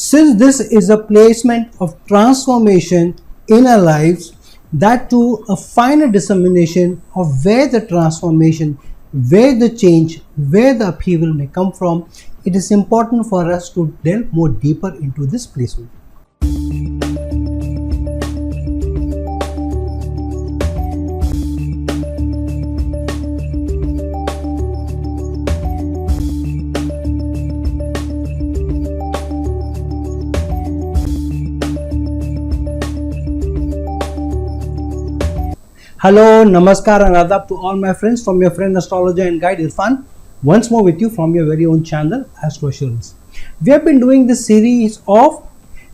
Since this is a placement of transformation in our lives, that too a final dissemination of where the transformation, where the change, where the upheaval may come from, it is important for us to delve more deeper into this placement. Hello, Namaskar and Adab to all my friends from your friend astrologer and guide Irfan, once more with you from your very own channel Astro. We have been doing this series of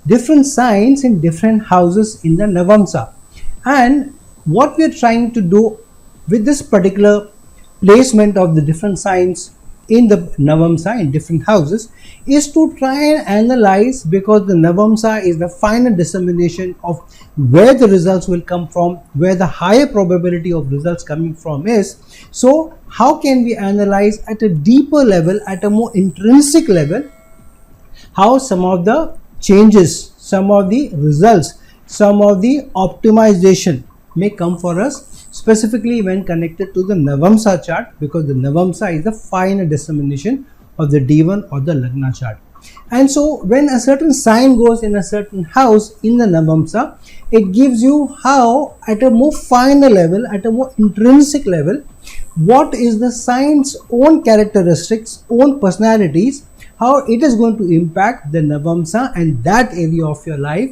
different signs in different houses in the Navamsa, and what we are trying to do with this particular placement of the different signs in the Navamsa in different houses is to try and analyze, because the Navamsa is the final dissemination of where the results will come from, where the higher probability of results coming from is. So how can we analyze at a deeper level, at a more intrinsic level, how some of the changes, some of the results, some of the optimization may come for us, specifically when connected to the Navamsa chart, because the Navamsa is the final dissemination of the D1 or the Lagna chart. And so when a certain sign goes in a certain house in the Navamsa, it gives you how at a more final level, at a more intrinsic level, what is the sign's own characteristics, own personalities, how it is going to impact the Navamsa and that area of your life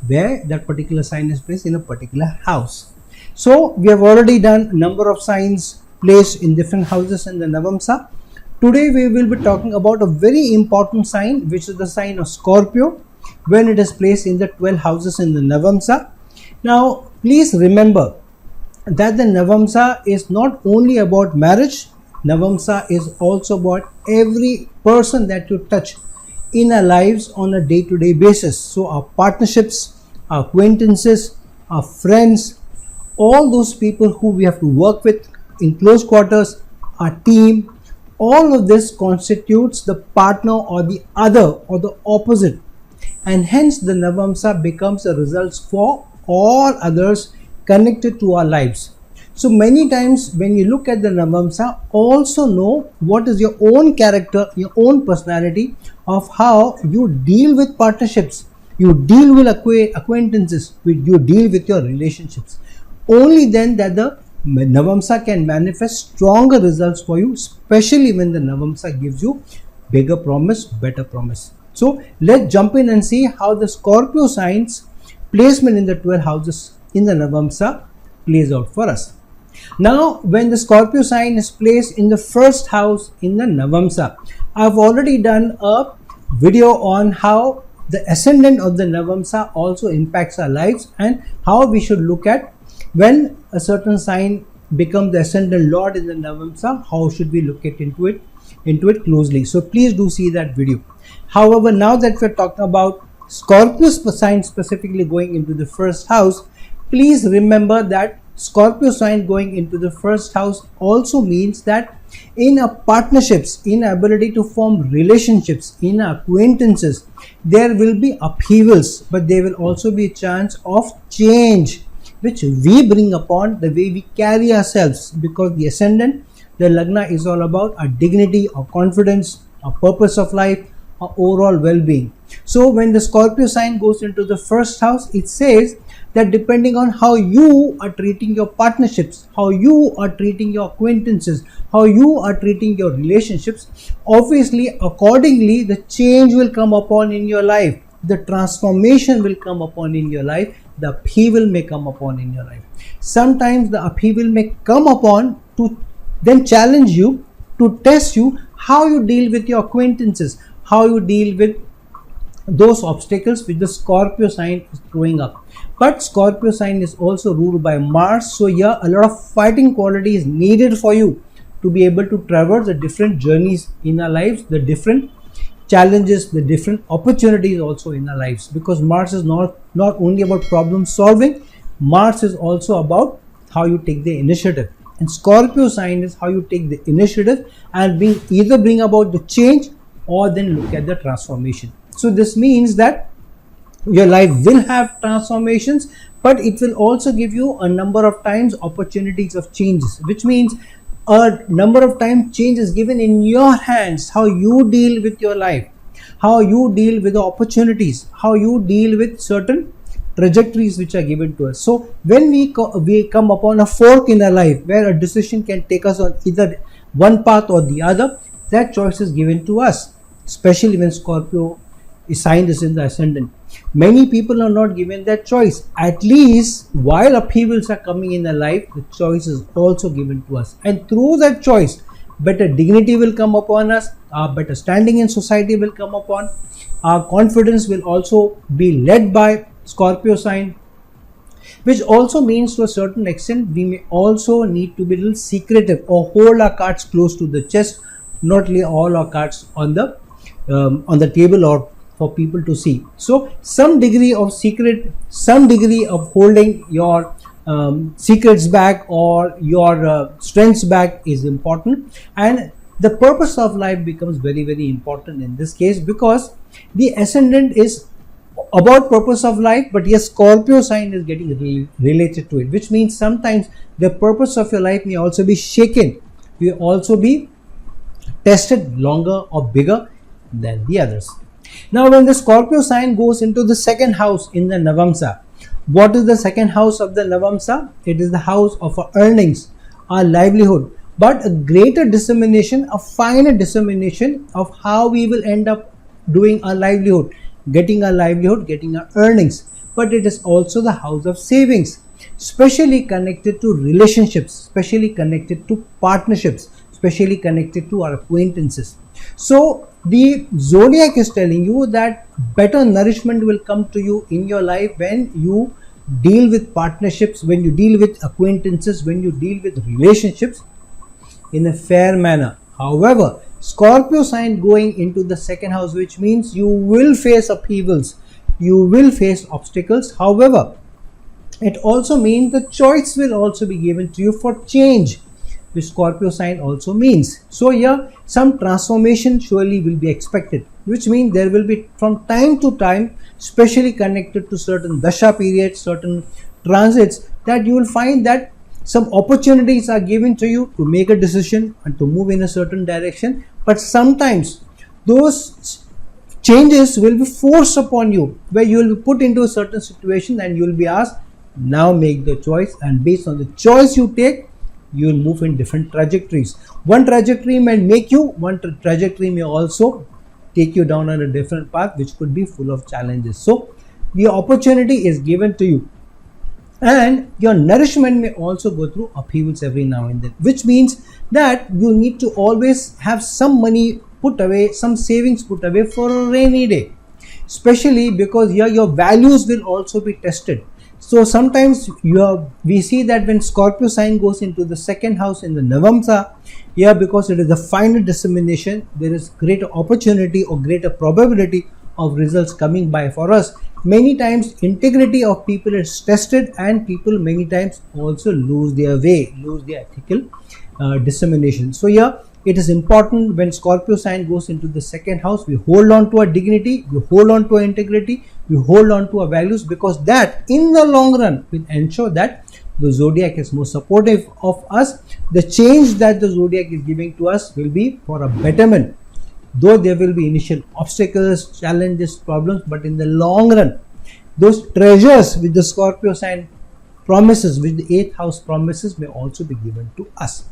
where that particular sign is placed in a particular house. So we have already done a number of signs placed in different houses in the Navamsa. Today we will be talking about a very important sign, which is the sign of Scorpio, when it is placed in the 12 houses in the Navamsa. Now please remember that the Navamsa is not only about marriage. Navamsa is also about every person that you touch in our lives on a day-to-day basis. So our partnerships, our acquaintances, our friends, all those people who we have to work with in close quarters, our team, all of this constitutes the partner or the other or the opposite, and hence the Navamsa becomes a result for all others connected to our lives. So many times when you look at the Navamsa, also know what is your own character, your own personality, of how you deal with partnerships, you deal with acquaintances, you deal with your relationships. Only then that the Navamsa can manifest stronger results for you, especially when the Navamsa gives you bigger promise, better promise. So let's jump in and see how the Scorpio sign's placement in the 12 houses in the Navamsa plays out for us. Now when the Scorpio sign is placed in the first house in the Navamsa, I've already done a video on how the ascendant of the Navamsa also impacts our lives and how we should look at when a certain sign becomes the ascendant lord in the Navamsa, how should we look into it closely. So please do see that video. However, now that we're talking about Scorpio sign specifically going into the first house, please remember that Scorpio sign going into the first house also means that in our partnerships, in our ability to form relationships, in our acquaintances, there will be upheavals, but there will also be a chance of change, which we bring upon the way we carry ourselves, because the ascendant, the Lagna, is all about our dignity, our confidence, our purpose of life, our overall well-being. So when the Scorpio sign goes into the first house, it says that depending on how you are treating your partnerships, how you are treating your acquaintances, how you are treating your relationships, obviously accordingly the change will come upon in your life, the transformation will come upon in your life, the upheaval may come upon in your life. Sometimes the upheaval may come upon to then challenge you, to test you, how you deal with your acquaintances, how you deal with those obstacles which the Scorpio sign is throwing up. But Scorpio sign is also ruled by Mars, so here a lot of fighting quality is needed for you to be able to traverse the different journeys in our lives, the different challenges, the different opportunities also in our lives, because Mars is not only about problem solving, Mars is also about how you take the initiative. And Scorpio sign is how you take the initiative and either bring about the change or then look at the transformation. So this means that your life will have transformations, but it will also give you a number of times opportunities of changes, which means a number of times change is given in your hands, how you deal with your life, how you deal with the opportunities, how you deal with certain trajectories which are given to us. So when we come upon a fork in our life where a decision can take us on either one path or the other, that choice is given to us, especially when Scorpio sign is in the ascendant. Many people are not given that choice. At least while upheavals are coming in their life, the choice is also given to us, and through that choice better dignity will come upon us, our better standing in society will come upon, our confidence will also be led by Scorpio sign, which also means to a certain extent we may also need to be a little secretive or hold our cards close to the chest, not lay all our cards on the table or for people to see. So some degree of secret, some degree of holding your secrets back or your strengths back is important, and the purpose of life becomes very, very important in this case, because the ascendant is about purpose of life, but yes, Scorpio sign is getting related to it, which means sometimes the purpose of your life may also be shaken, will also be tested longer or bigger than the others. Now when the Scorpio sign goes into the second house in the Navamsa, what is the second house of the Navamsa? It is the house of our earnings, our livelihood, but a greater dissemination, a finer dissemination of how we will end up doing our livelihood, getting our earnings. But it is also the house of savings, especially connected to relationships, especially connected to partnerships, especially connected to our acquaintances. So the zodiac is telling you that better nourishment will come to you in your life when you deal with partnerships, when you deal with acquaintances, when you deal with relationships in a fair manner. However, Scorpio sign going into the second house, which means you will face upheavals, you will face obstacles. However, it also means the choice will also be given to you for change, which Scorpio sign also means. So here some transformation surely will be expected, which means there will be from time to time, especially connected to certain dasha periods, certain transits, that you will find that some opportunities are given to you to make a decision and to move in a certain direction, but sometimes those changes will be forced upon you, where you will be put into a certain situation and you will be asked, now make the choice, and based on the choice you take, you will move in different trajectories. One trajectory may make you, one trajectory may also take you down on a different path, which could be full of challenges. So the opportunity is given to you, and your nourishment may also go through upheavals every now and then, which means that you need to always have some money put away, some savings put away for a rainy day, especially because here your values will also be tested. So sometimes we see that when Scorpio sign goes into the second house in the Navamsa, here because it is the final dissemination, there is greater opportunity or greater probability of results coming by for us. Many times integrity of people is tested, and people many times also lose their way, lose their ethical dissemination. So here it is important when Scorpio sign goes into the second house, we hold on to our dignity, we hold on to our integrity, we hold on to our values, because that in the long run will ensure that the zodiac is more supportive of us. The change that the zodiac is giving to us will be for a betterment, though there will be initial obstacles, challenges, problems, but in the long run, those treasures which the Scorpio sign promises, which the 8th house promises, may also be given to us.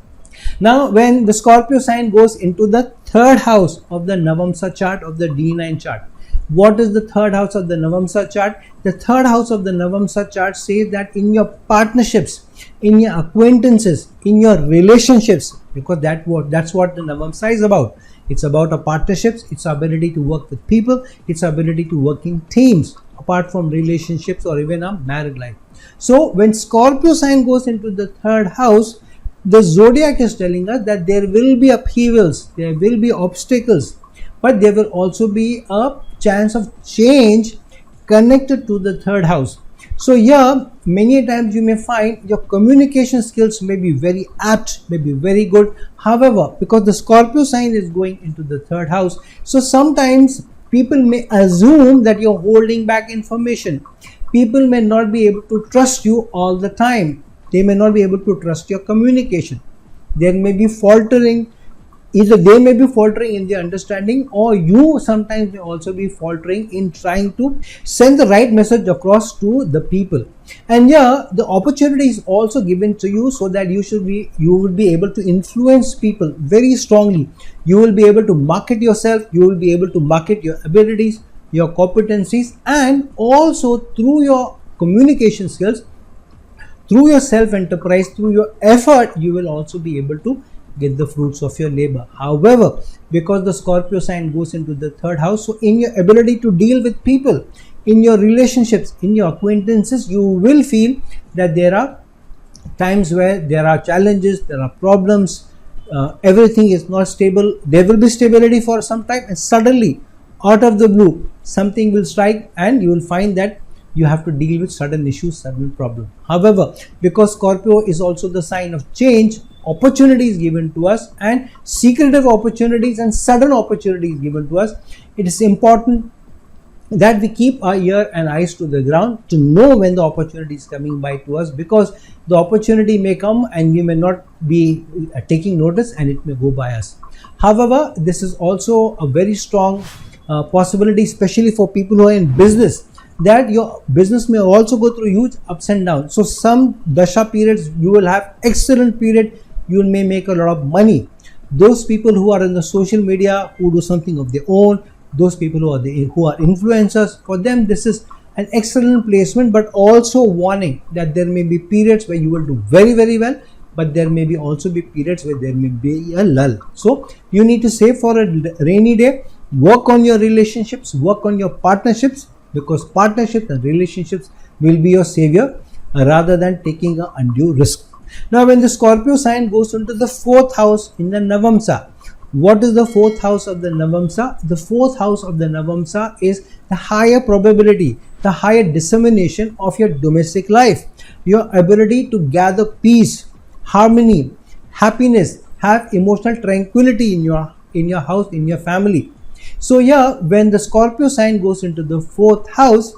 Now when the Scorpio sign goes into the third house of the Navamsa chart, of the D9 chart, what is the third house of the Navamsa chart? The third house of the Navamsa chart says that in your partnerships, in your acquaintances, in your relationships, because that's what the Navamsa is about. It's about our partnerships, it's our ability to work with people, it's our ability to work in teams, apart from relationships or even a married life. So when Scorpio sign goes into the third house, the zodiac is telling us that there will be upheavals, there will be obstacles, but there will also be a chance of change connected to the third house. So here many times you may find your communication skills may be very apt, may be very good. However, because the Scorpio sign is going into the third house, so sometimes People may assume that you're holding back information. People may not be able to trust you all the time. They may not be able to trust your communication. There may be faltering. Either they may be faltering in their understanding, or you sometimes may also be faltering in trying to send the right message across to the people. And yeah, the opportunity is also given to you so that you will be able to influence people very strongly. You will be able to market yourself, you will be able to market your abilities, your competencies, and also through your communication skills, through your self-enterprise, through your effort, you will also be able to get the fruits of your labor. However, because the Scorpio sign goes into the third house, so in your ability to deal with people, in your relationships, in your acquaintances, you will feel that there are times where there are challenges, there are problems, everything is not stable. There will be stability for some time, and suddenly, out of the blue, something will strike, and you will find that you have to deal with sudden issues, sudden problem. However, because Scorpio is also the sign of change, opportunities given to us, and secretive opportunities and sudden opportunities given to us, it is important that we keep our ear and eyes to the ground to know when the opportunity is coming by to us, because the opportunity may come and we may not be taking notice and it may go by us. However, this is also a very strong possibility, especially for people who are in business, that your business may also go through huge ups and downs. So some dasha periods you will have excellent period, you may make a lot of money. Those people who are in the social media, who do something of their own, those people who are influencers, for them this is an excellent placement, but also warning that there may be periods where you will do very, very well, but there may be also be periods where there may be a lull. So you need to save for a rainy day, work on your relationships, work on your partnerships, because partnerships and relationships will be your savior rather than taking an undue risk. Now, when the Scorpio sign goes into the fourth house in the Navamsa, what is the fourth house of the Navamsa? The fourth house of the Navamsa is the higher probability, the higher dissemination of your domestic life, your ability to gather peace, harmony, happiness, have emotional tranquility in your house, in your family. So yeah, when the Scorpio sign goes into the fourth house,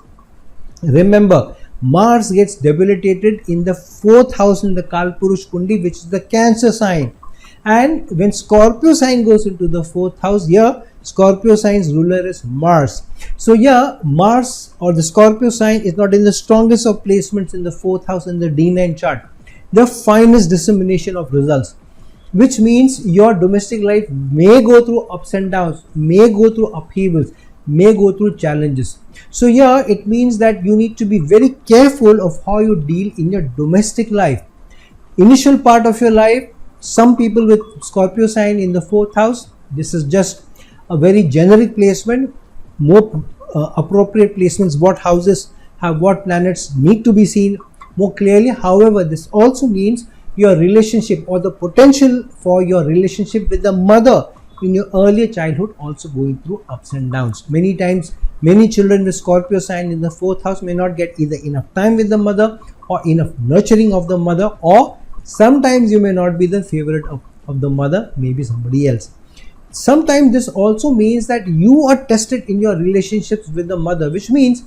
remember, Mars gets debilitated in the fourth house in the Kalpurush Kundi, which is the Cancer sign. And when Scorpio sign goes into the fourth house, here Scorpio sign's ruler is Mars. So yeah, Mars or the Scorpio sign is not in the strongest of placements in the fourth house in the D9 chart, the finest dissemination of results, which means your domestic life may go through ups and downs, may go through upheavals, may go through challenges. So yeah, it means that you need to be very careful of how you deal in your domestic life. Initial part of your life, some people with Scorpio sign in the fourth house, this is just a very generic placement. More appropriate placements, what houses have what planets, need to be seen more clearly. However, this also means your relationship or the potential for your relationship with the mother in your earlier childhood also going through ups and downs. Many times, many children with Scorpio sign in the fourth house may not get either enough time with the mother or enough nurturing of the mother, or sometimes you may not be the favorite of the mother, maybe somebody else. Sometimes this also means that you are tested in your relationships with the mother, which means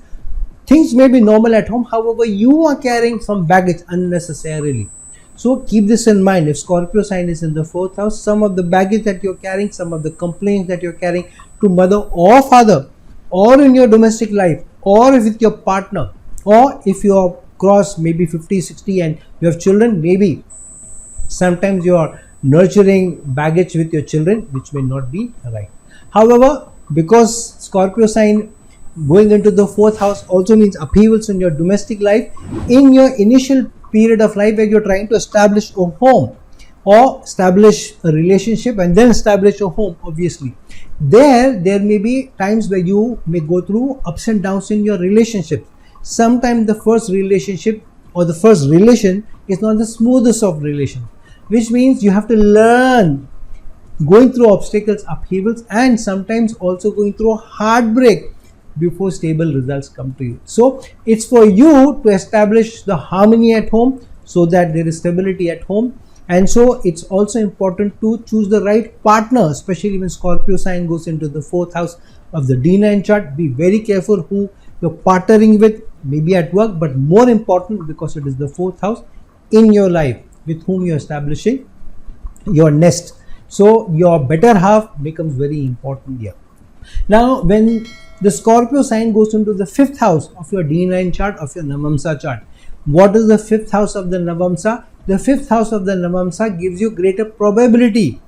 things may be normal at home, however you are carrying some baggage unnecessarily. So keep this in mind. If Scorpio sign is in the fourth house, some of the baggage that you're carrying, some of the complaints that you're carrying to mother or father, or in your domestic life, or with your partner, or if you are cross maybe 50, 60 and you have children, maybe sometimes you are nurturing baggage with your children, which may not be right. However, because Scorpio sign going into the fourth house also means upheavals in your domestic life, in your initial period of life where you're trying to establish a home or establish a relationship and then establish a home, obviously there may be times where you may go through ups and downs in your relationship. Sometimes the first relationship or the first relation is not the smoothest of relations, which means you have to learn going through obstacles, upheavals, and sometimes also going through heartbreak before stable results come to you. So it's for you to establish the harmony at home so that there is stability at home, And so it's also important to choose the right partner, especially when Scorpio sign goes into the 4th house of the D9 chart. Be very careful who you're partnering with, maybe at work, but more important because it is the 4th house in your life with whom you're establishing your nest. So your better half becomes very important here. Now when the Scorpio sign goes into the 5th house of your D9 chart, of your Navamsa chart, what is the 5th house of the Navamsa? The 5th house of the Navamsa gives you greater probability,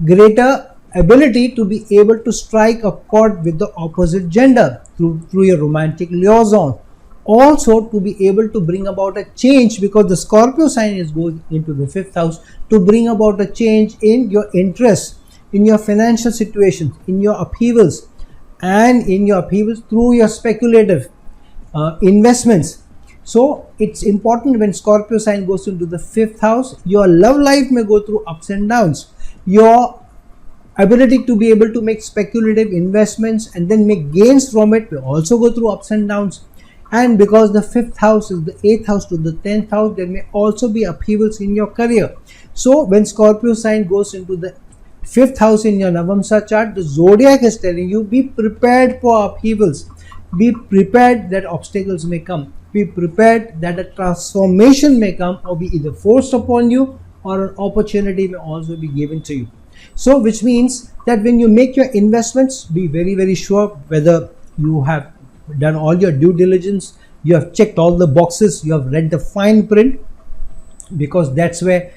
greater ability to be able to strike a chord with the opposite gender through your romantic liaison. Also to be able to bring about a change, because the Scorpio sign is going into the 5th house to bring about a change in your interests, in your financial situations, in your upheavals, and in your upheavals through your speculative investments. So it's important when Scorpio sign goes into the 5th house, your love life may go through ups and downs. Your ability to be able to make speculative investments and then make gains from it will also go through ups and downs. And because the 5th house is the 8th house to the 10th house, there may also be upheavals in your career. So when Scorpio sign goes into the 5th house in your Navamsa chart, the zodiac is telling you, be prepared for upheavals. Be prepared that obstacles may come. Be prepared that a transformation may come or be either forced upon you, or an opportunity may also be given to you. So which means that when you make your investments, be very, very sure whether you have done all your due diligence, you have checked all the boxes, you have read the fine print, because that's where,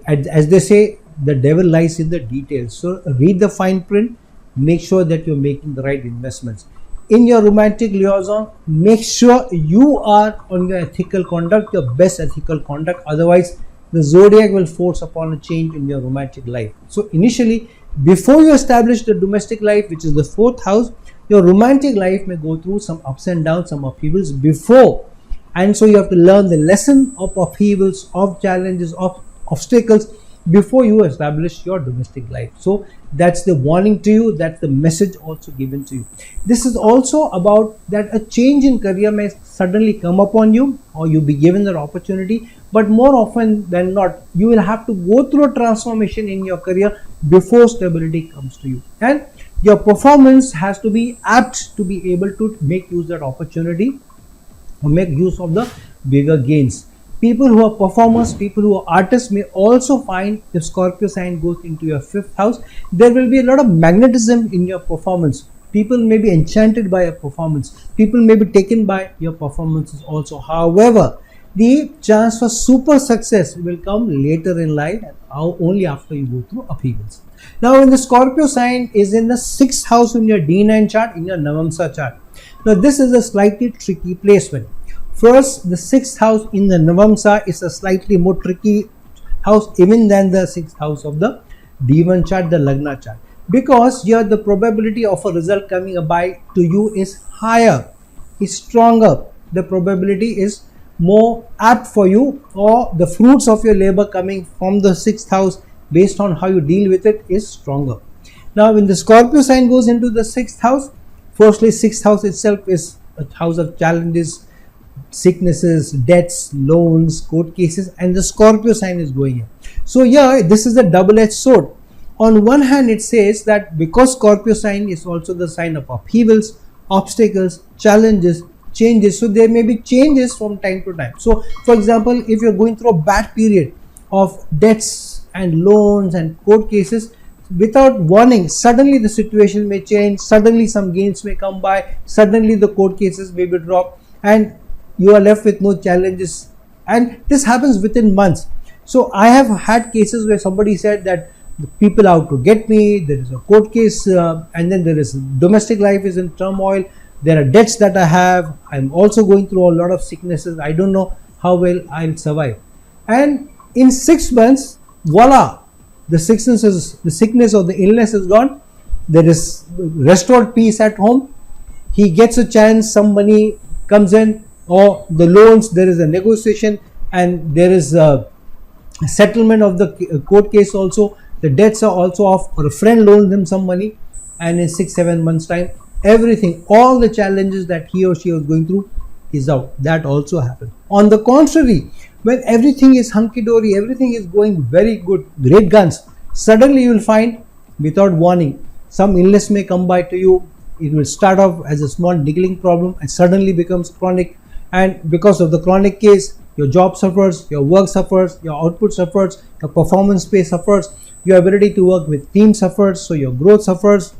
as they say, the devil lies in the details. So read the fine print, make sure that you're making the right investments. In your romantic liaison, make sure you are on your ethical conduct, your best ethical conduct. Otherwise, the zodiac will force upon a change in your romantic life. So initially, before you establish the domestic life, which is the 4th house, your romantic life may go through some ups and downs, some upheavals before. And so you have to learn the lesson of upheavals, of challenges, of obstacles before you establish your domestic life. So that's the warning to you, that's the message also given to you. This is also about that a change in career may suddenly come upon you, or you be given that opportunity, but more often than not, you will have to go through a transformation in your career before stability comes to you. And your performance has to be apt to be able to make use of that opportunity or make use of the bigger gains. People who are performers, people who are artists may also find, if Scorpio sign goes into your 5th house, there will be a lot of magnetism in your performance. People may be enchanted by your performance. People may be taken by your performances also. However, the chance for super success will come later in life, only after you go through upheavals. Now, when the Scorpio sign is in the 6th house in your D9 chart, in your Navamsa chart, now this is a slightly tricky placement. First, the 6th house in the Navamsa is a slightly more tricky house even than the 6th house of the D1 chart, the Lagna chart, because here the probability of a result coming by to you is higher, is stronger. The probability is more apt for you, or the fruits of your labor coming from the 6th house based on how you deal with it is stronger. Now, when the Scorpio sign goes into the 6th house, firstly, 6th house itself is a house of challenges, sicknesses, debts, loans, court cases, and the Scorpio sign is going here. So here, this is a double-edged sword. On one hand, it says that because Scorpio sign is also the sign of upheavals, obstacles, challenges, changes, so there may be changes from time to time. So for example, if you're going through a bad period of debts and loans and court cases, without warning, suddenly the situation may change, suddenly some gains may come by, suddenly the court cases may be dropped, and you are left with no challenges, and this happens within months. So I have had cases where somebody said that the people out to get me, there is a court case, and then there is domestic life is in turmoil, there are debts that I have, I'm also going through a lot of sicknesses, I don't know how well I'll survive. And in 6 months, voila, the sickness or the illness is gone, there is restored peace at home, he gets a chance, some money comes in, or the loans, there is a negotiation and there is a settlement of the court case also, the debts are also off, or a friend loans him some money, and in 6-7 months time, everything, all the challenges that he or she was going through is out. That also happened. On the contrary, when everything is hunky-dory, everything is going very good, great guns, suddenly you will find, without warning, some illness may come by to you. It will start off as a small niggling problem and suddenly becomes chronic, and because of the chronic case, your job suffers, your work suffers, your output suffers, your performance pay suffers, your ability to work with team suffers, so your growth suffers,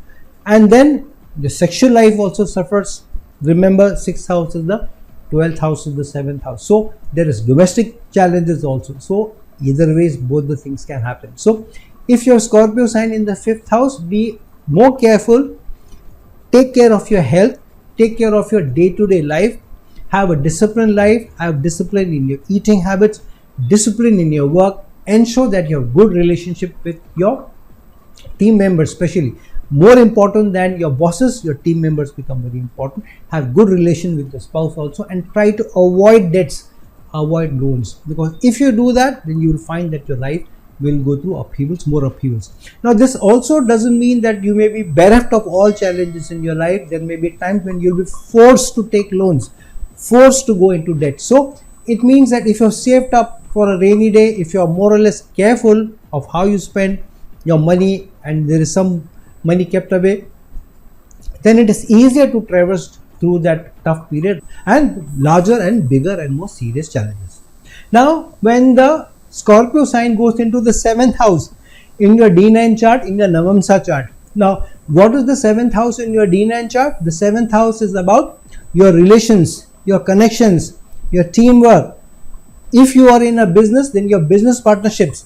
and then the sexual life also suffers. Remember, 6th house is the 12th house is the 7th house, so there is domestic challenges also. So either ways, both the things can happen. So if your Scorpio sign in the 5th house, be more careful, take care of your health, take care of your day-to-day life, have a disciplined life, have discipline in your eating habits, discipline in your work, ensure that you have good relationship with your team members, especially more important than your bosses, your team members become very important. Have good relation with the spouse also, and try to avoid debts, avoid loans, because if you do that, then you will find that your life will go through upheavals, more upheavals. Now this also doesn't mean that you may be bereft of all challenges in your life. There may be times when you'll be forced to take loans, forced to go into debt. So it means that if you're saved up for a rainy day, if you're more or less careful of how you spend your money and there is some money kept away, then it is easier to traverse through that tough period and larger and bigger and more serious challenges. Now when the Scorpio sign goes into the 7th house in your D9 chart, in your Navamsa chart. Now what is the 7th house in your D9 chart? The 7th house is about your relations, your connections, your teamwork. If you are in a business, then your business partnerships.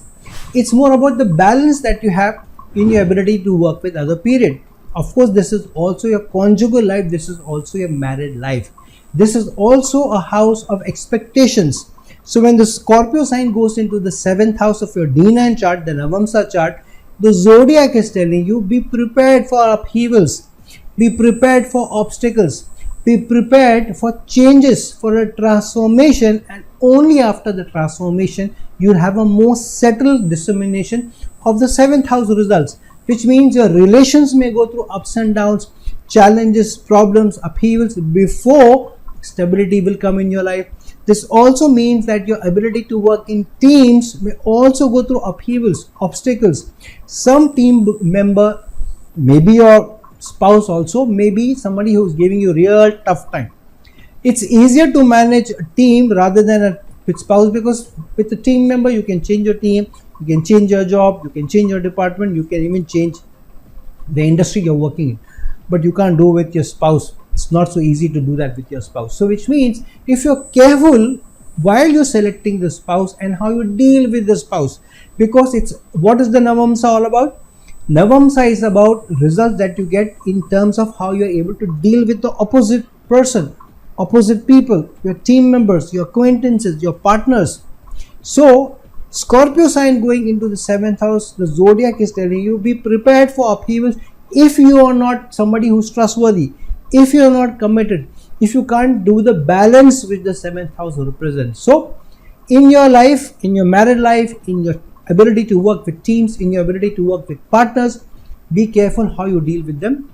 It's more about the balance that you have in your ability to work with other period. Of course, this is also your conjugal life, this is also your married life. This is also a house of expectations. So when the Scorpio sign goes into the 7th house of your D9 chart, the Navamsa chart, the zodiac is telling you, be prepared for upheavals, be prepared for obstacles, be prepared for changes, for a transformation, and only after the transformation you will have a more settled dissemination of the 7th house results, which means your relations may go through ups and downs, challenges, problems, upheavals before stability will come in your life. This also means that your ability to work in teams may also go through upheavals, obstacles. Some team member, maybe your spouse also, maybe somebody who is giving you real tough time. It's easier to manage a team rather than a with spouse, because with a team member you can change your team, you can change your job, you can change your department, you can even change the industry you're working in, but you can't do with your spouse. It's not so easy to do that with your spouse. So which means if you're careful while you're selecting the spouse and how you deal with the spouse, because it's what is the Navamsa all about? Navamsa is about results that you get in terms of how you're able to deal with the opposite person, opposite people, your team members, your acquaintances, your partners. So Scorpio sign going into the 7th house, the zodiac is telling you, be prepared for upheavals if you are not somebody who's trustworthy, if you are not committed, if you can't do the balance which the 7th house represents. So in your life, in your married life, in your ability to work with teams, in your ability to work with partners, be careful how you deal with them.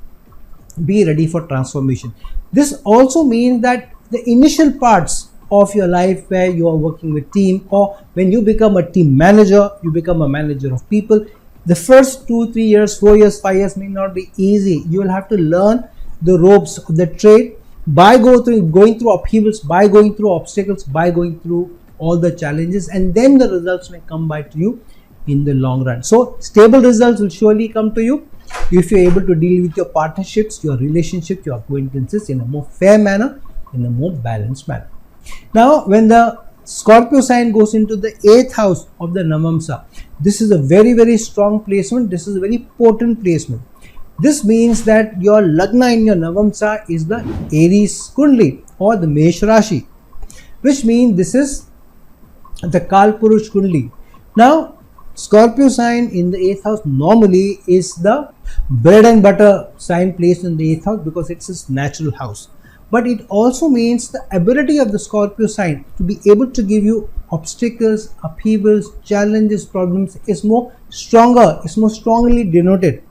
Be ready for transformation. This also means that the initial parts of your life where you are working with team, or when you become a team manager, you become a manager of people, the first 2, 3 years, 4 years, 5 years may not be easy. You will have to learn the ropes of the trade by going through upheavals, by going through obstacles, by going through all the challenges, and then the results may come by to you in the long run. So stable results will surely come to you if you're able to deal with your partnerships, your relationships, your acquaintances in a more fair manner, in a more balanced manner. Now when the Scorpio sign goes into the 8th house of the Navamsa, this is a very, very strong placement. This is a very potent placement. This means that your Lagna in your Navamsa is the Aries Kundli or the Mesh Rashi, which means this is the Kalpurush Kundli. Now Scorpio sign in the 8th house normally is the bread and butter sign placed in the 8th house because it's his natural house. But it also means the ability of the Scorpio sign to be able to give you obstacles, upheavals, challenges, problems is more stronger, is more strongly denoted.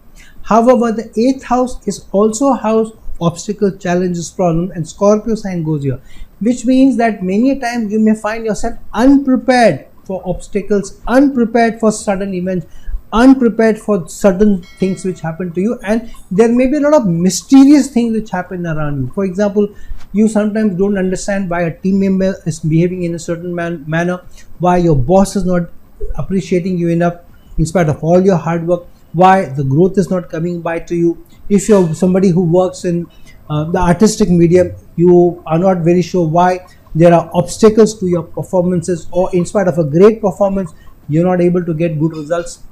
However, the 8th house is also a house of obstacles, challenges, problems, and Scorpio sign goes here. which means that many times you may find yourself unprepared for obstacles, unprepared for sudden events, unprepared for certain things which happen to you, and there may be a lot of mysterious things which happen around you. For example, you sometimes don't understand why a team member is behaving in a certain manner, why your boss is not appreciating you enough in spite of all your hard work, why the growth is not coming by to you. If you're somebody who works in the artistic medium, you are not very sure why there are obstacles to your performances, or in spite of a great performance you're not able to get good results.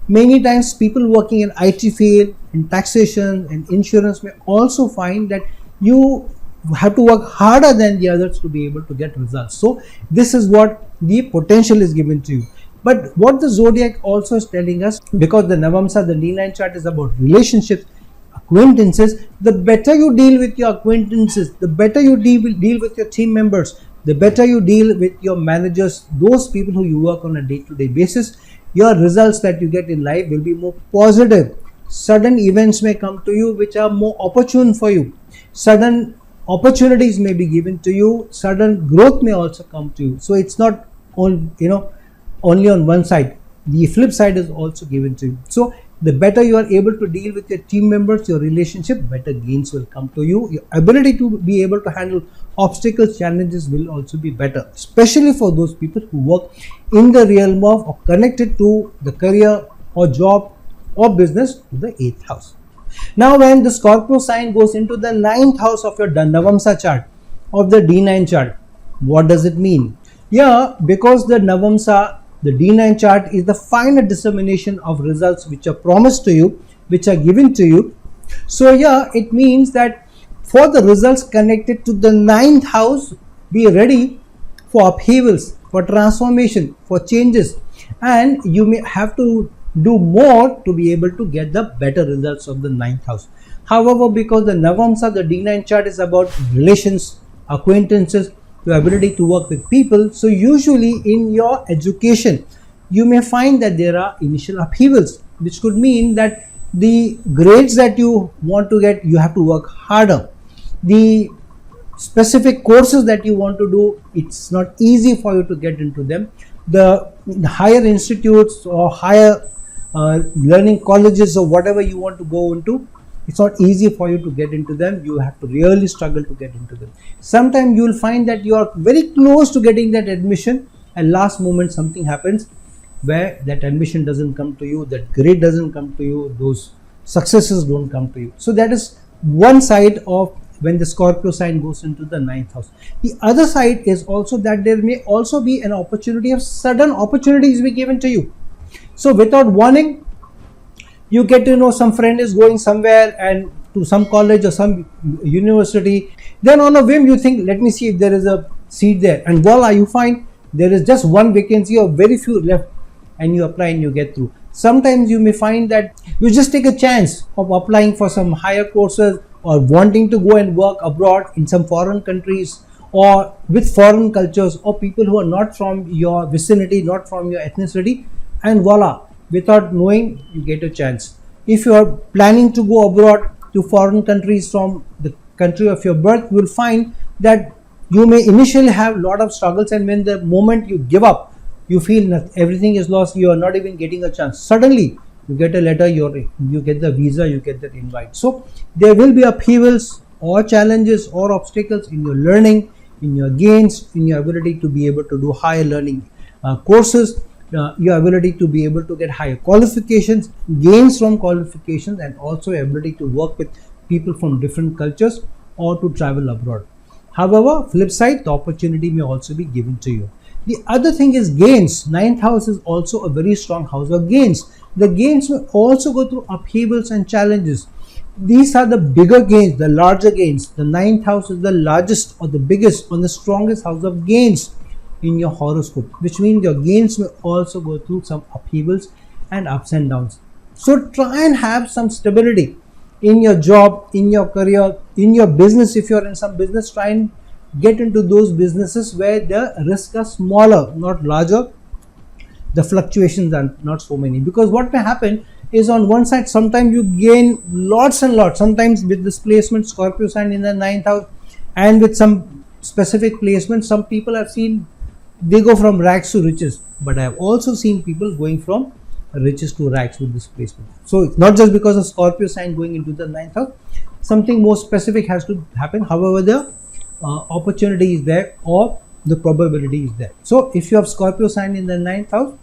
Many times people working in IT field, in taxation and insurance may also find that you have to work harder than the others to be able to get results. So this is what the potential is given to you. But what the zodiac also is telling us, because the Navamsa, the D9 chart is about relationships, acquaintances, the better you deal with your acquaintances, the better you deal with your team members, the better you deal with your managers, those people who you work on a day-to-day basis, your results that you get in life will be more positive. Sudden events may come to you which are more opportune for you. Sudden opportunities may be given to you. Sudden growth may also come to you. So it's not only on one side. The flip side is also given to you. So the better you are able to deal with your team members, your relationship, better gains will come to you. Your ability to be able to handle obstacles, challenges will also be better, especially for those people who work in the realm of or connected to the career or job or business to the 8th house. Now when the Scorpio sign goes into the 9th house of your Navamsa chart, of the D9 chart, what does it mean? Yeah, because the Navamsa, the D9 chart is the final dissemination of results which are promised to you, which are given to you. So yeah, it means that for the results connected to the 9th house, be ready for upheavals, for transformation, for changes, and you may have to do more to be able to get the better results of the 9th house. However, because the Navamsa, the D9 chart is about relations, acquaintances, your ability to work with people, so usually in your education you may find that there are initial upheavals, which could mean that the grades that you want to get, you have to work harder. The specific courses that you want to do, it's not easy for you to get into them. The higher institutes or higher learning colleges or whatever you want to go into, it's not easy for you to get into them. You have to really struggle to get into them. Sometimes you will find that you are very close to getting that admission, and last moment something happens where that admission doesn't come to you, that grade doesn't come to you, those successes don't come to you. So that is one side of when the Scorpio sign goes into the 9th house. The other side is also that there may also be an opportunity of sudden opportunities be given to you. So without warning, you get to know some friend is going somewhere and to some college or some university. Then on a whim you think, let me see if there is a seat there, and voila, you find there is just one vacancy or very few left, and you apply and you get through. Sometimes you may find that you just take a chance of applying for some higher courses or wanting to go and work abroad in some foreign countries or with foreign cultures or people who are not from your vicinity, not from your ethnicity, and voila, without knowing, you get a chance. If you are planning to go abroad to foreign countries from the country of your birth, you will find that you may initially have a lot of struggles, and when the moment you give up, you feel that everything is lost, you are not even getting a chance. Suddenly you get a letter, you get the visa, you get that invite. So there will be upheavals or challenges or obstacles in your learning, in your gains, in your ability to be able to do higher learning courses, your ability to be able to get higher qualifications, gains from qualifications, and also ability to work with people from different cultures or to travel abroad. However, flip side, the opportunity may also be given to you. The other thing is gains. 9th house is also a very strong house of gains. The gains will also go through upheavals and challenges. These are the bigger gains, the larger gains. The 9th house is the largest or the biggest or the strongest house of gains in your horoscope, which means your gains will also go through some upheavals and ups and downs. So try and have some stability in your job, in your career, in your business. If you're in some business, try and get into those businesses where the risks are smaller, not larger. The fluctuations are not so many, because what may happen is on one side, sometimes you gain lots and lots, sometimes with this placement Scorpio sign in the 9th house and with some specific placement, some people have seen they go from rags to riches, but I have also seen people going from riches to rags with this placement. So it's not just because of Scorpio sign going into the 9th house, something more specific has to happen. However, the opportunity is there or the probability is there. So if you have Scorpio sign in the 9th house,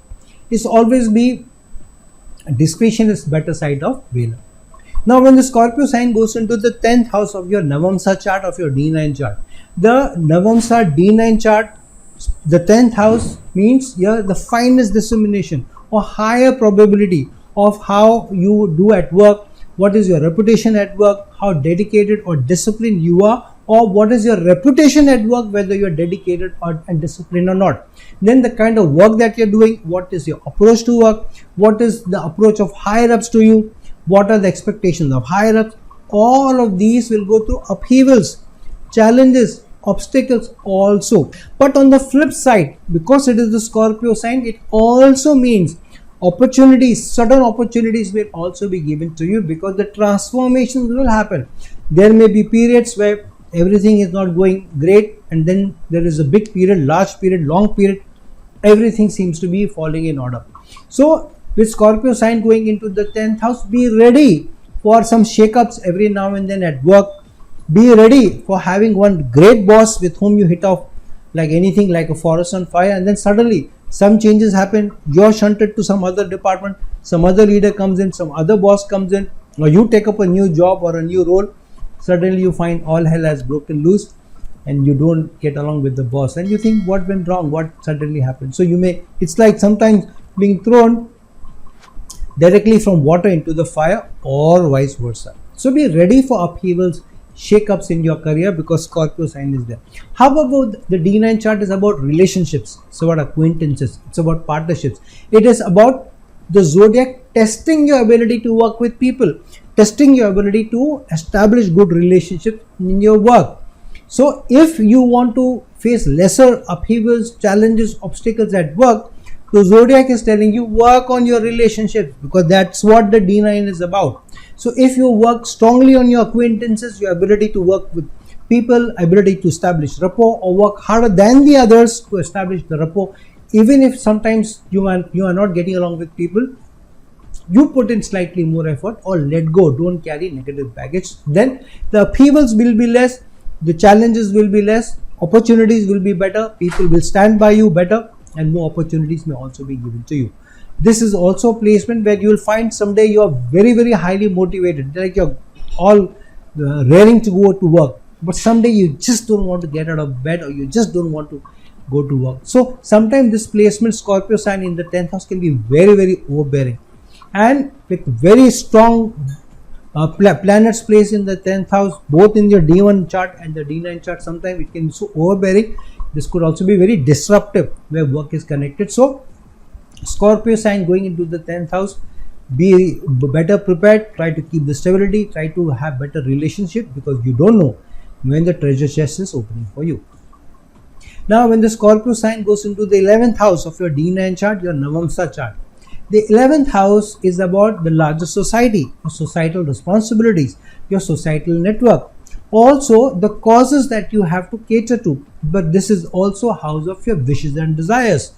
it's always be discretion is better side of valor. Now when the Scorpio sign goes into the 10th house of your Navamsa chart, of your D9 chart, the Navamsa D9 chart, the 10th house means here the finest dissemination or higher probability of how you do at work, what is your reputation at work, how dedicated or disciplined you are, or what is your reputation at work, whether you are dedicated and disciplined or not. Then the kind of work that you're doing, what is your approach to work, what is the approach of higher ups to you, what are the expectations of higher ups. All of these will go through upheavals, challenges, obstacles also. But on the flip side, because it is the Scorpio sign, it also means opportunities, sudden opportunities will also be given to you, because the transformations will happen. There may be periods where everything is not going great, and then there is a big period, large period, long period, everything seems to be falling in order. So with Scorpio sign going into the 10th house, be ready for some shakeups every now and then at work. Be ready for having one great boss with whom you hit off like anything, like a forest on fire, and then suddenly some changes happen. You're shunted to some other department, some other leader comes in, some other boss comes in, or you take up a new job or a new role. Suddenly you find all hell has broken loose and you don't get along with the boss, and you think, what went wrong, what suddenly happened? So you may, it's like sometimes being thrown directly from water into the fire or vice versa. So be ready for upheavals, shake-ups in your career, because Scorpio sign is there. How about the D9 chart? Is about relationships, it's about acquaintances, it's about partnerships. It is about the zodiac testing your ability to work with people, testing your ability to establish good relationships in your work. So if you want to face lesser upheavals, challenges, obstacles at work, the zodiac is telling you work on your relationships, because that's what the D9 is about. So if you work strongly on your acquaintances, your ability to work with people, ability to establish rapport, or work harder than the others to establish the rapport, even if sometimes you are not getting along with people, you put in slightly more effort, or let go, don't carry negative baggage, then the upheavals will be less, the challenges will be less, opportunities will be better, people will stand by you better, and more opportunities may also be given to you. This is also a placement where you will find someday you are very, very highly motivated, like you're all raring to go to work, but someday you just don't want to get out of bed, or you just don't want to go to work. So sometimes this placement, Scorpio sign in the 10th house, can be very, very overbearing, and with very strong planets placed in the 10th house, both in your D1 chart and the D9 chart, sometimes it can be so overbearing. This could also be very disruptive where work is connected. So Scorpio sign going into the 10th house, be better prepared, try to keep the stability, try to have better relationship, because you don't know when the treasure chest is opening for you. Now when the Scorpio sign goes into the 11th house of your D9 chart, your Navamsa chart, the 11th house is about the larger society, your societal responsibilities, your societal network, also the causes that you have to cater to. But this is also a house of your wishes and desires,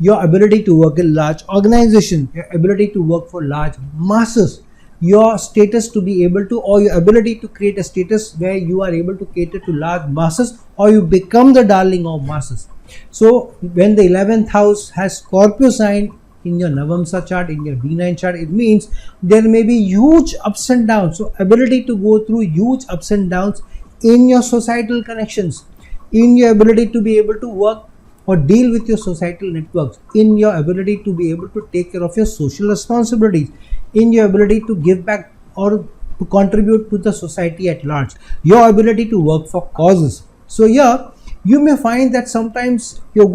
your ability to work in large organizations, your ability to work for large masses, your status to be able to, or your ability to create a status where you are able to cater to large masses, or you become the darling of masses. So when the 11th house has Scorpio sign in your Navamsa chart, in your D9 chart, it means there may be huge ups and downs. So ability to go through huge ups and downs in your societal connections, in your ability to be able to work or deal with your societal networks, in your ability to be able to take care of your social responsibilities, in your ability to give back or to contribute to the society at large, your ability to work for causes. So here you may find that sometimes you're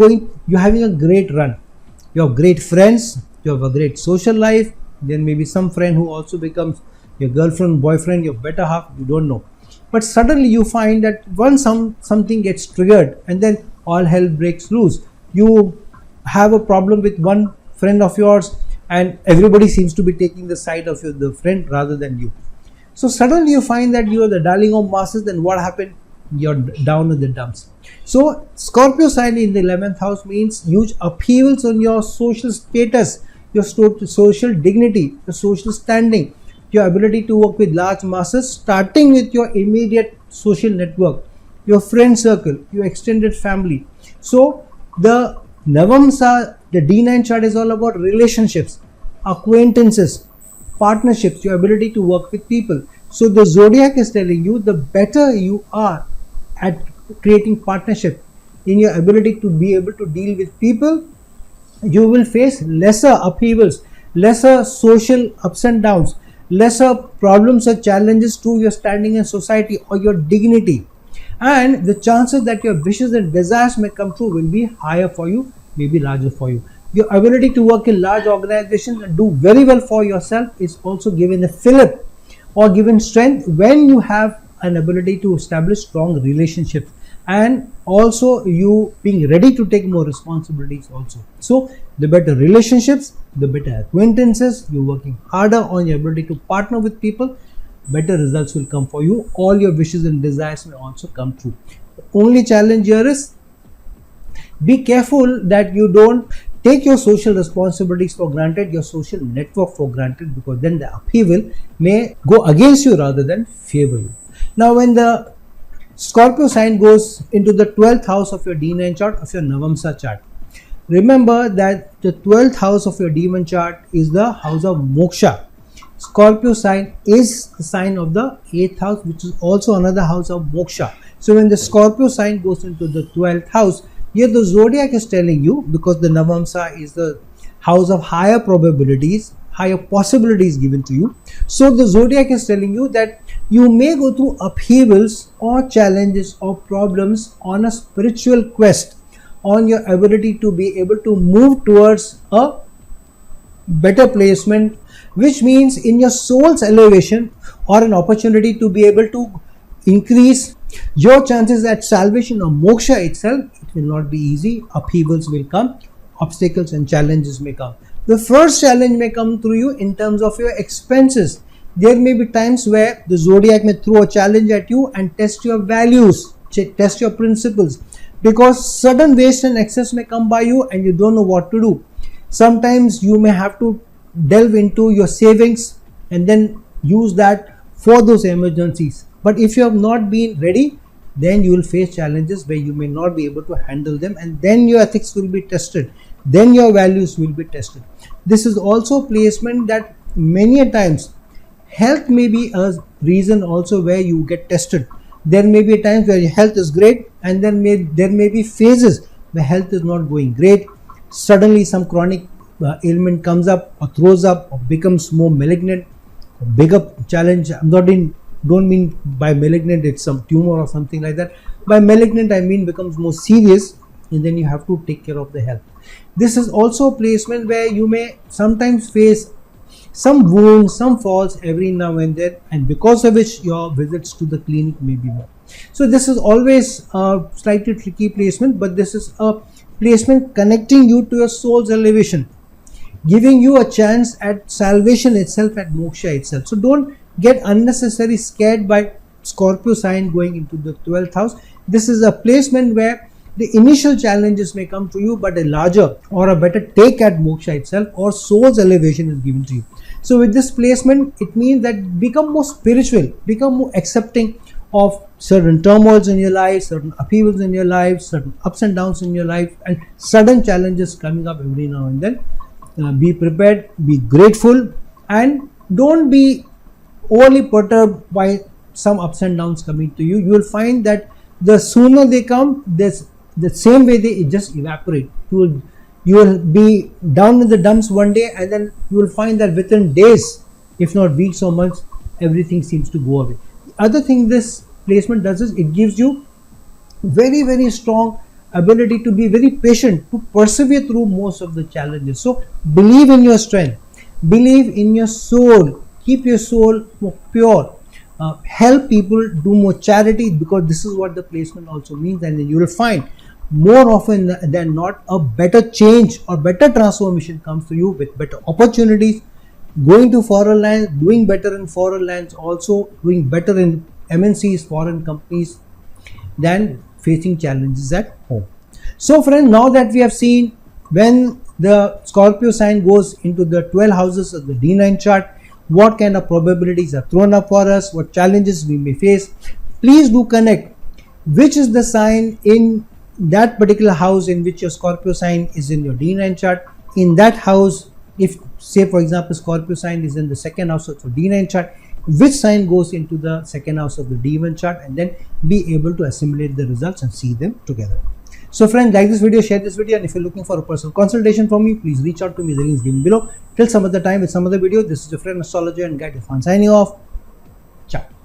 having a great run, you have great friends, you have a great social life, there may be some friend who also becomes your girlfriend, boyfriend, your better half, you don't know. But suddenly you find that once something gets triggered, and then all hell breaks loose. You have a problem with one friend of yours, and everybody seems to be taking the side of the friend rather than you. So suddenly you find that you are the darling of masses. Then what happened? you're down in the dumps. So Scorpio sign in the 11th house means huge upheavals on your social status, your social dignity, your social standing, your ability to work with large masses, starting with your immediate social network, your friend circle, your extended family. So the Navamsa, the D9 chart is all about relationships, acquaintances, partnerships, your ability to work with people. So the zodiac is telling you the better you are at creating partnership, in your ability to be able to deal with people, you will face lesser upheavals, lesser social ups and downs, lesser problems or challenges to your standing in society or your dignity. And the chances that your wishes and desires may come true will be higher for you, maybe larger for you. Your ability to work in large organizations and do very well for yourself is also given a fillip or given strength when you have an ability to establish strong relationships, and also you being ready to take more responsibilities also. So the better relationships, the better acquaintances, you're working harder on your ability to partner with people, better results will come for you. All your wishes and desires may also come true. The only challenge here is be careful that you don't take your social responsibilities for granted, your social network for granted, because then the upheaval may go against you rather than favor you. Now when the Scorpio sign goes into the 12th house of your D9 chart, of your Navamsa chart, remember that the 12th house of your D1 chart is the house of moksha. Scorpio sign is the sign of the 8th house, which is also another house of moksha. So when the Scorpio sign goes into the 12th house, here the zodiac is telling you, because the Navamsa is the house of higher probabilities, higher possibilities given to you. So the zodiac is telling you that you may go through upheavals or challenges or problems on a spiritual quest, on your ability to be able to move towards a better placement, which means in your soul's elevation or an opportunity to be able to increase your chances at salvation or moksha itself. It will not be easy. Upheavals will come, obstacles and challenges may come. The first challenge may come through you in terms of your expenses. There may be times where the zodiac may throw a challenge at you and test your values, test your principles, because sudden waste and excess may come by you and you don't know what to do. Sometimes you may have to delve into your savings and then use that for those emergencies. But if you have not been ready, then you will face challenges where you may not be able to handle them, and then your ethics will be tested, then your values will be tested. This is also placement that many a times health may be a reason also where you get tested. There may be times where your health is great, and then there may be phases where health is not going great. Suddenly some chronic ailment comes up or throws up or becomes more malignant, bigger challenge. Don't mean by malignant it's some tumor or something like that. By malignant I mean becomes more serious, and then you have to take care of the health. This is also a placement where you may sometimes face some wounds, some falls every now and then, and because of which your visits to the clinic may be more. So this is always a slightly tricky placement, but this is a placement connecting you to your soul's elevation, giving you a chance at salvation itself, at moksha itself. So don't get unnecessarily scared by Scorpio sign going into the 12th house. This is a placement where the initial challenges may come to you, but a larger or a better take at moksha itself or soul's elevation is given to you. So with this placement, it means that become more spiritual, become more accepting of certain turmoils in your life, certain upheavals in your life, certain ups and downs in your life, and sudden challenges coming up every now and then. Be prepared, be grateful, and don't be overly perturbed by some ups and downs coming to you. You will find that the sooner they come, the same way they just evaporate. You will be down in the dumps one day, and then you will find that within days, if not weeks or months, everything seems to go away. The other thing this placement does is it gives you very, very strong ability to be very patient, to persevere through most of the challenges. So believe in your strength, believe in your soul, keep your soul more pure, help people, do more charity, because this is what the placement also means. And then you will find more often than not a better change or better transformation comes to you with better opportunities, going to foreign lands, doing better in foreign lands, also doing better in MNCs, foreign companies, than facing challenges at home. So friends, now that we have seen when the Scorpio sign goes into the 12 houses of the D9 chart, what kind of probabilities are thrown up for us, what challenges we may face, please do connect which is the sign in that particular house in which your Scorpio sign is in your D9 chart. In that house, if say for example Scorpio sign is in the second house of the D9 chart, which sign goes into the second house of the D1 chart, and then be able to assimilate the results and see them together. So friends, like this video, share this video, and if you're looking for a personal consultation from me, please reach out to me. The link is given below. Till some other time with some other video, this is your friend astrologer and guide Irfan signing off. Ciao.